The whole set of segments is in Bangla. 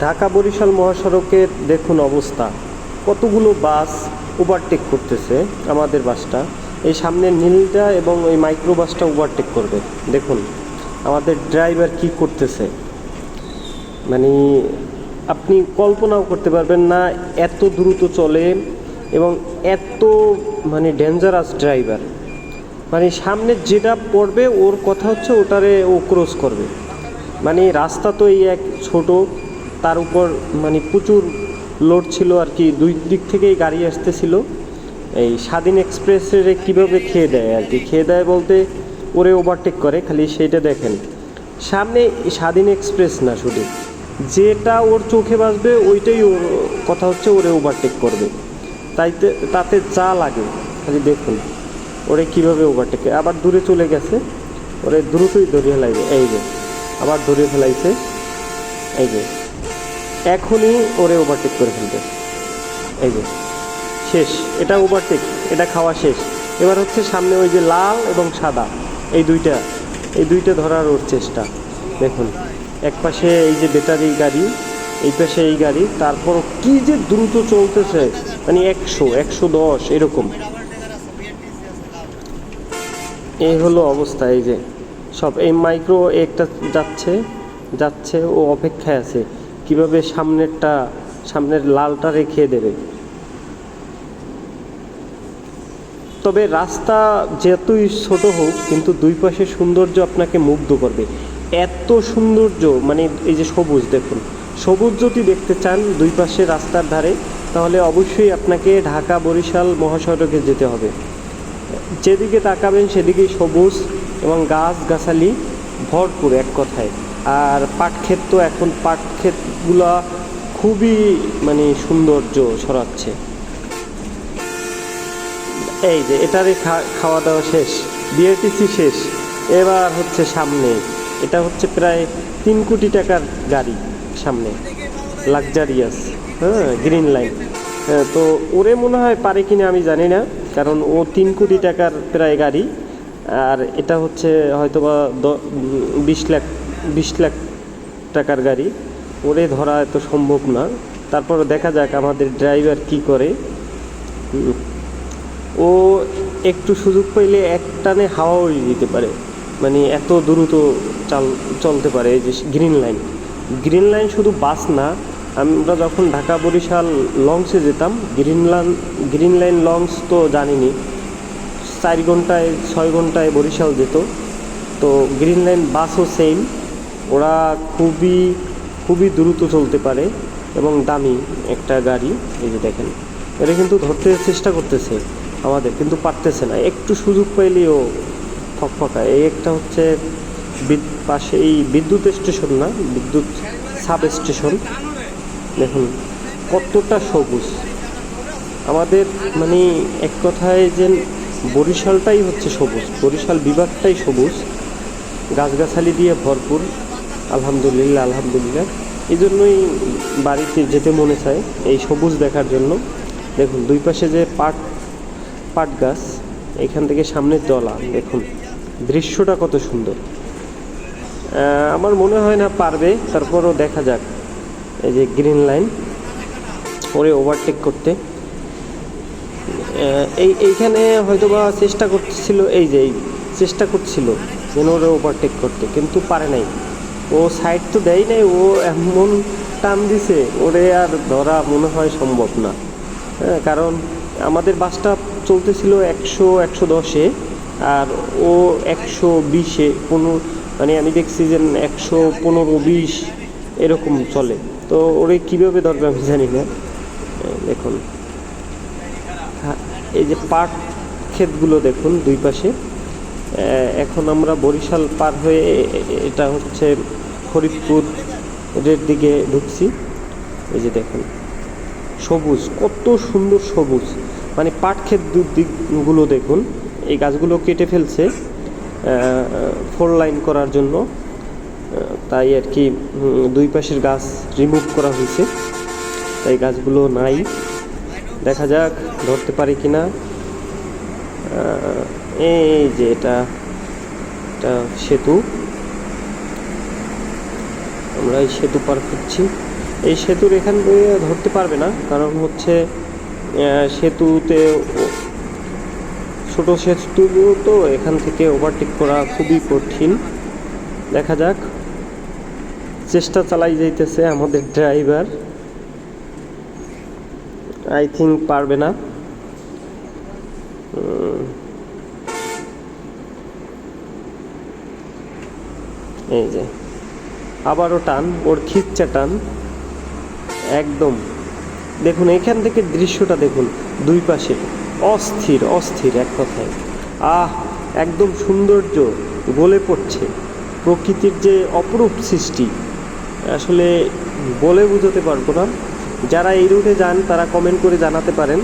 ঢাকা বরিশাল মহাসড়কের দেখুন অবস্থা, কতগুলো বাস ওভারটেক করতেছে আমাদের বাসটা। এই সামনের নীলটা এবং ওই মাইক্রো বাসটা ওভারটেক করবে। দেখুন আমাদের ড্রাইভার কি করতেছে, মানে আপনি কল্পনাও করতে পারবেন না, এত দ্রুত চলে এবং এত মানে ডেঞ্জারাস ড্রাইভার। মানে সামনে যেটা পড়বে ওর কথা হচ্ছে ওটারে ও ক্রস করবে। মানে রাস্তা তো এই এক ছোট, তার উপর মানে প্রচুর লোড ছিল আর কি, দুই দিক থেকেই গাড়ি আসতেছিল। এই স্বাধীন এক্সপ্রেসের কীভাবে খেয়ে দেয় আর কি, খেয়ে দেয় বলতে ওরে ওভারটেক করে, খালি সেইটা দেখেন। সামনে স্বাধীন এক্সপ্রেস না, শুধু যেটা ওর চোখে বাজবে ওইটাই ওর কথা হচ্ছে ওরে ওভারটেক করবে। তাতে যা লাগে খালি দেখুন ওরে কীভাবে ওভারটেক, আবার দূরে চলে গেছে, ওরে দ্রুতই ধরিয়ে ফেলাইবে। এই যে আবার ধরিয়ে ফেলাইছে, এই যে এখনই ওরে ওভারটেক করে ফেলবে। এই যে শেষ, এটা ওভারটেক, এটা খাওয়া শেষ। এবার হচ্ছে সামনে ওই যে লাল এবং সাদা এই দুইটা ধরার ওর চেষ্টা। দেখুন এক পাশে এই যে ব্যাটারি গাড়ি, এই পাশে এই গাড়ি, তারপর কি যে দ্রুত চলতেছে, মানে 100 110 এরকম। এই হলো অবস্থা। এই যে সব এই মাইক্রো একটা যাচ্ছে ও অপেক্ষায় আছে কিভাবে সামনের লালটা রেখে দেবে। তবে রাস্তা যতই ছোট হোক কিন্তু দুই পাশে সৌন্দর্য আপনাকে মুগ্ধ করবে। এত সৌন্দর্য, মানে এই যে সবুজ দেখুন, সবুজ যদি দেখতে চান দুই পাশে রাস্তার ধারে, তাহলে অবশ্যই আপনাকে ঢাকা বরিশাল মহাসড়কে যেতে হবে। যেদিকে তাকাবেন সেদিকেই সবুজ এবং গাছগাছালি ভরপুর এক কথায়। আর পাট ক্ষেত, তো এখন পাট ক্ষেতগুলো খুবই মানে সৌন্দর্য ছড়াচ্ছে। এই যে এটারই খাওয়া দাওয়া শেষ, বিআরটিসি শেষ। এবার হচ্ছে সামনে, এটা হচ্ছে প্রায় 3 কোটি টাকার গাড়ি সামনে, লাক্সারিয়াস, হ্যাঁ, গ্রিন লাইন। তো ওরে মনে হয় পারে কিনা আমি জানি না, কারণ ও 3 কোটি টাকার প্রায় গাড়ি। আর এটা হচ্ছে হয়তোবা 20 লাখ টাকার গাড়ি, ওরে ধরা এত সম্ভব না। তারপর দেখা যাক আমাদের ড্রাইভার কি করে। ও একটু সুযোগ পাইলে এক টানে হাওয়া উড়িয়ে দিতে পারে, মানে এত দ্রুত চলতে পারে। এই যে গ্রিন লাইন শুধু বাস না, আমরা যখন ঢাকা বরিশাল লঞ্চে যেতাম, গ্রিন লাইন লঞ্চ তো জানিনি, 4 ঘন্টায় 6 ঘন্টায় বরিশাল যেত। তো গ্রিন লাইন বাসও সেম, ওরা খুবই খুবই দ্রুত চলতে পারে এবং দামি একটা গাড়ি। এই যে দেখেন, এটা কিন্তু ধরতে চেষ্টা করতেছে আমাদের, কিন্তু পারতেছে না, একটু সুযোগ পাইলেও ফকফকায়। এই একটা হচ্ছে পাশে এই বিদ্যুৎ স্টেশন, না বিদ্যুৎ সাব স্টেশন। দেখুন কতটা সবুজ আমাদের, মানে এক কথায় যে বরিশালটাই হচ্ছে সবুজ, বরিশাল বিভাগটাই সবুজ, গাছগাছালি দিয়ে ভরপুর। আলহামদুলিল্লাহ, এই জন্যই বাড়িতে যেতে মনে চায় এই সবুজ দেখার জন্য। দেখুন দুই পাশে যে পাট গাছ, এখান থেকে সামনে জলা, দেখুন দৃশ্যটা কত সুন্দর। আমার মনে হয় না পারবে, তারপরও দেখা যাক। এই যে গ্রিন লাইন, ওরে ওভারটেক করতে এইখানে হয়তোবা চেষ্টা করছিল যেন ওরে ওভারটেক করতে, কিন্তু পারে নাই। ও সাইড তো দেয় নাই, ও এমন টান দিছে, ওরে আর ধরা মনে হয় সম্ভব না। হ্যাঁ, কারণ আমাদের বাসটা চলতেছিল 100 110-এ, আর ও 120-এ, মানে আমি দেখছি যে 115-20 এরকম চলে। তো ওরে কীভাবে ধরবে আমি জানি না। দেখুন এই যে পাট ক্ষেতগুলো দেখুন দুই পাশে। এখন আমরা বরিশাল পার হয়ে এটা হচ্ছে ফরিদপুরের দিকে ঢুকছি। এই যে দেখুন সবুজ, কত সুন্দর সবুজ, মানে পাট ক্ষেত দিকগুলো দেখুন। এই গাছগুলো কেটে ফেলছে 4 লাইন করার জন্য, তাই আর কি দুই পাশের গাছ রিমুভ করা হয়েছে, তাই গাছগুলো নাই। দেখা যাক ধরতে পারি কিনা। এই যে এটা সেতু, আমরা এই সেতু পার করছি। এই সেতুর এখান দিয়ে ধরতে পারবে না, কারণ হচ্ছে সেতুতে ছোটো সেতু তো, এখান থেকে ওভারটেক করা খুবই কঠিন। দেখা যাক, চেষ্টা চালাই যাইতেছে আমাদের ড্রাইভার, আই থিঙ্ক পারবে না। এই যে আবারও টান, ওর খিচ্চা টান একদম। দেখুন এখান থেকে দৃশ্যটা দেখুন, দুই পাশে অস্থির অস্থির, এক কথায় একদম সৌন্দর্য গলে পড়ছে। প্রকৃতির যে অপরূপ সৃষ্টি, আসলে বলে বোঝাতে পারবো না। যারা এই রুটে যান তারা কমেন্ট করে জানাতে পারেন,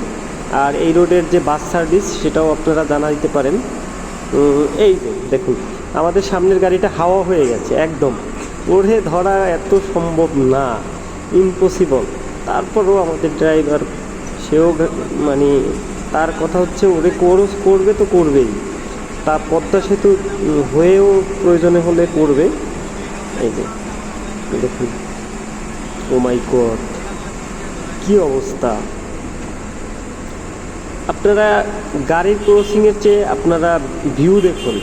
আর এই রোডের যে বাস সার্ভিস সেটাও আপনারা জানাইতে পারেন। এই যে দেখুন, আমাদের সামনের গাড়িটা হাওয়া হয়ে গেছে একদম, ওরে ধরা এত সম্ভব না, ইম্পসিবল। তারপরেও আমাদের ড্রাইভার, সেও মানে তার কথা হচ্ছে ওরে করবে তো করবেই, তা পদ্মা সেতু হয়েও প্রয়োজনে হলে করবে। এই যে দেখুন, ও মাই গড, কি অবস্থা! আপনারা গাড়ির ক্রসিংয়ের চেয়ে আপনারা ভিউ দেখুন,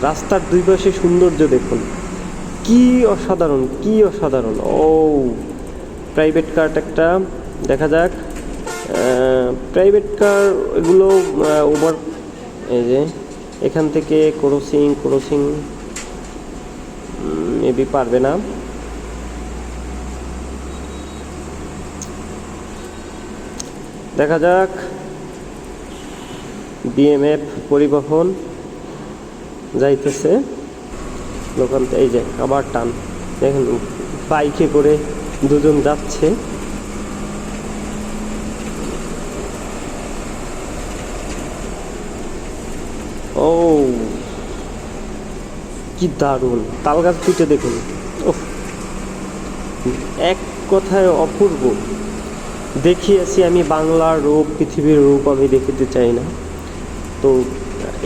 রাস্তার দুই পাশে সৌন্দর্য দেখুন, কি অসাধারণ, কি অসাধারণ। ও প্রাইভেট কার একটা, দেখা যাক প্রাইভেট কার এগুলো ওভার। এই যে এখান থেকে ক্রসিং মেবি পারবে না। দেখা যাক, বিএমএফ পরিবহন যাইতেছে দোকান। এই যে আবার টান, দেখেন বাইকে করে দুজন যাচ্ছে। ও কি দারুণ! তাল গাছ দুটো দেখুন, এক কথায় অপূর্ব। দেখিয়েছি আমি বাংলার রূপ, পৃথিবীর রূপ আমি দেখিতে চাই না। তো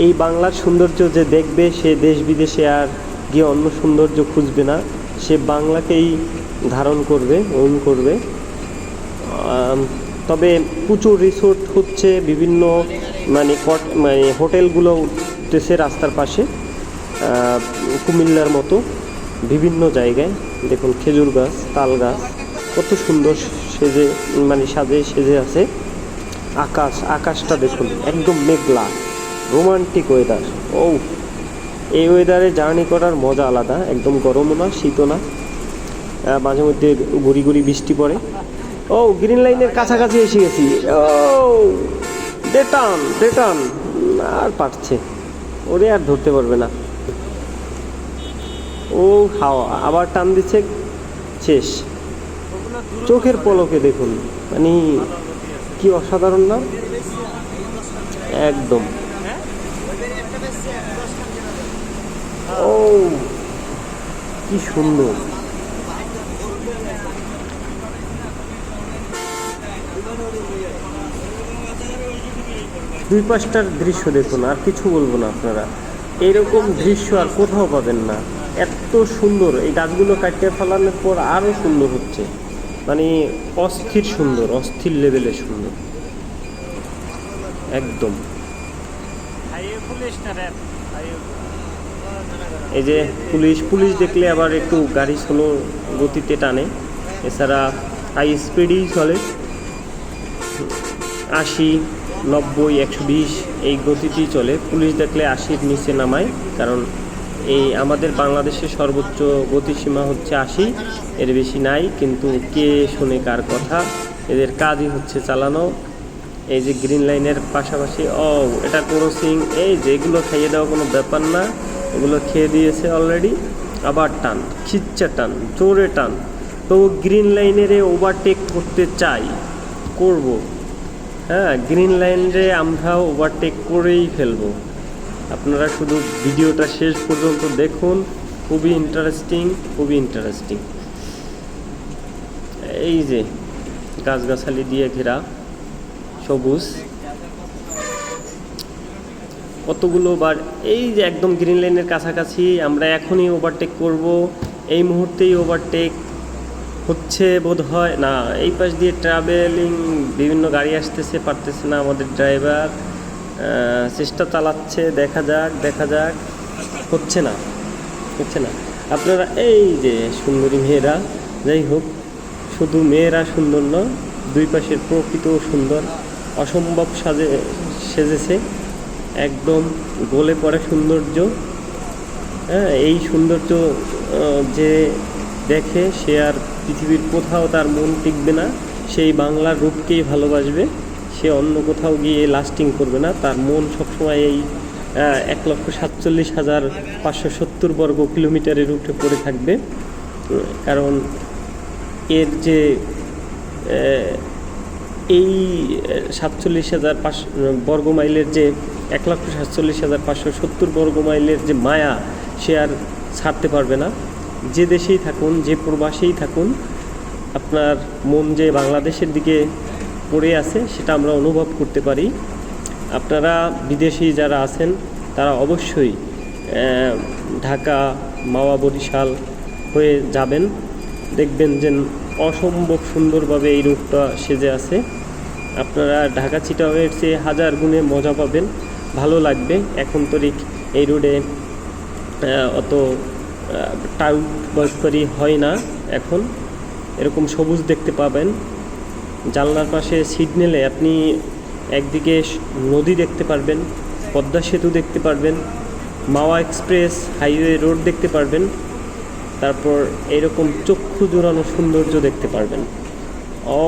এই বাংলার সৌন্দর্য যে দেখবে, সে দেশ বিদেশে আর গিয়ে অন্য সৌন্দর্য খুঁজবে না, সে বাংলাকেই ধারণ করবে, ওন করবে। তবে প্রচুর রিসোর্ট হচ্ছে, বিভিন্ন মানে হোটেলগুলো উঠতেছে রাস্তার পাশে, কুমিল্লার মতো বিভিন্ন জায়গায়। দেখুন খেজুর গাছ, তাল গাছ কত সুন্দর সেজে আছে। আকাশটা দেখুন, একদম মেঘলা, রোমান্টিক ওয়েদার। এই ওয়েদারে জার্নি করার মজা আলাদা, একদম গরমও না, শীতও না, মাঝে মধ্যে গুড়ি গুড়ি বৃষ্টি পড়ে। গ্রিন লাইনের কাছাকাছি এসে গেছি। ডেটান আর পারছে, ওরে আর ধরতে পারবে না। হাওয়া আবার টান দিচ্ছে, শেষ। চোখের পলকে দেখুন, মানে কি অসাধারণ না, একদম। কি সুন্দর! দুই পাশটার দৃশ্য দেখুন, আর কিছু বলবো না। আপনারা এরকম দৃশ্য আর কোথাও পাবেন না, এত সুন্দর। এই গাছগুলো কাটিয়ে ফেলানোর পর আরও সুন্দর হচ্ছে, মানে অস্থির সুন্দর, অস্থির লেভেলে সুন্দর একদম। এই যে পুলিশ দেখলে আবার একটু গাড়ি স্লো গতিতে টানে, এছাড়া হাই স্পিডেই চলে, 80, 90, 120 এই গতিতেই চলে। পুলিশ দেখলে 80-র নিচে নামায়, কারণ এই আমাদের বাংলাদেশের সর্বোচ্চ গতিসীমা হচ্ছে 80, এর বেশি নাই। কিন্তু কে শোনে কার কথা, এদের কাজই হচ্ছে চালানো। এই যে গ্রিন লাইনের পাশাপাশি এটা ক্রসিং, এই যেগুলো খাইয়ে দেওয়া কোনো ব্যাপার না, এগুলো খেয়ে দিয়েছে অলরেডি। আবার টান, খিচ্চা টান, জোরে টান। তো গ্রিন লাইনের ওভারটেক করতে চাই, করব। হ্যাঁ, গ্রিন লাইনে আমরাও ওভারটেক করেই ফেলবো। আপনারা শুধু ভিডিওটা শেষ পর্যন্ত দেখুন, খুবই ইন্টারেস্টিং। এই যে গাছগাছালি দিয়ে ঘেরা, সবুজ কতগুলো বার। এই যে একদম গ্রিন লাইনের কাছাকাছি, আমরা এখনই ওভারটেক করব, এই মুহূর্তেই ওভারটেক হচ্ছে বোধ হয় না, এই পাশ দিয়ে ট্রাভেলিং বিভিন্ন গাড়ি আসতেছে, পারতেছে না আমাদের ড্রাইভার, চেষ্টা চালাচ্ছে, দেখা যাক, হচ্ছে না। আপনারা এই যে সুন্দরী মেয়েরা, যাই হোক, শুধু মেয়েরা সুন্দর নয়, দুই পাশের প্রকৃতিও সুন্দর, অসম্ভব সেজেছে, একদম গলে পড়ে সৌন্দর্য। হ্যাঁ, এই সৌন্দর্য যে দেখে সে আর পৃথিবীর কোথাও তার মন টিকবে না, সেই বাংলার রূপকেই ভালোবাসবে, সে অন্য কোথাও গিয়ে লাস্টিং করবে না, তার মন সবসময় এই 1,47,570 বর্গ কিলোমিটারের উঠে পড়ে থাকবে। কারণ এর যে এই 47,500 বর্গ মাইলের যে 1,47,570 বর্গ মাইলের যে মায়া, সে আর ছাড়তে পারবে না। যে দেশেই থাকুন, যে প্রবাসেই থাকুন, আপনার মন যে বাংলাদেশের দিকে পড়ে আছে সেটা আমরা অনুভব করতে পারি। আপনারা বিদেশি যারা আছেন তারা অবশ্যই ঢাকা, মাওয়া, বরিশাল হয়ে যাবেন, দেখবেন যে অসম্ভব সুন্দরভাবে এই রূপটা সেজে আছে। আপনারা ঢাকা চিটাগংয়ের চেয়ে 1000 গুণে মজা পাবেন, ভালো লাগবে। এখন তো এই রোডে অত টাউট বাসবাড়ি হয় না, এখন এরকম সবুজ দেখতে পাবেন। জানলার পাশে সিট নিলে আপনি একদিকে নদী দেখতে পারবেন, পদ্মা সেতু দেখতে পারবেন, মাওয়া এক্সপ্রেস হাইওয়ে রোড দেখতে পারবেন, তারপর এরকম চক্ষু জোড়ানো সৌন্দর্য দেখতে পারবেন। ও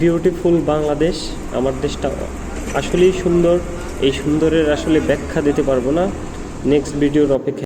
বিউটিফুল বাংলাদেশ, আমার দেশটা আসলেই সুন্দর। এই সুন্দরের আসলে ব্যাখ্যা দিতে পারবো না, নেক্সট ভিডিওর অপেক্ষা।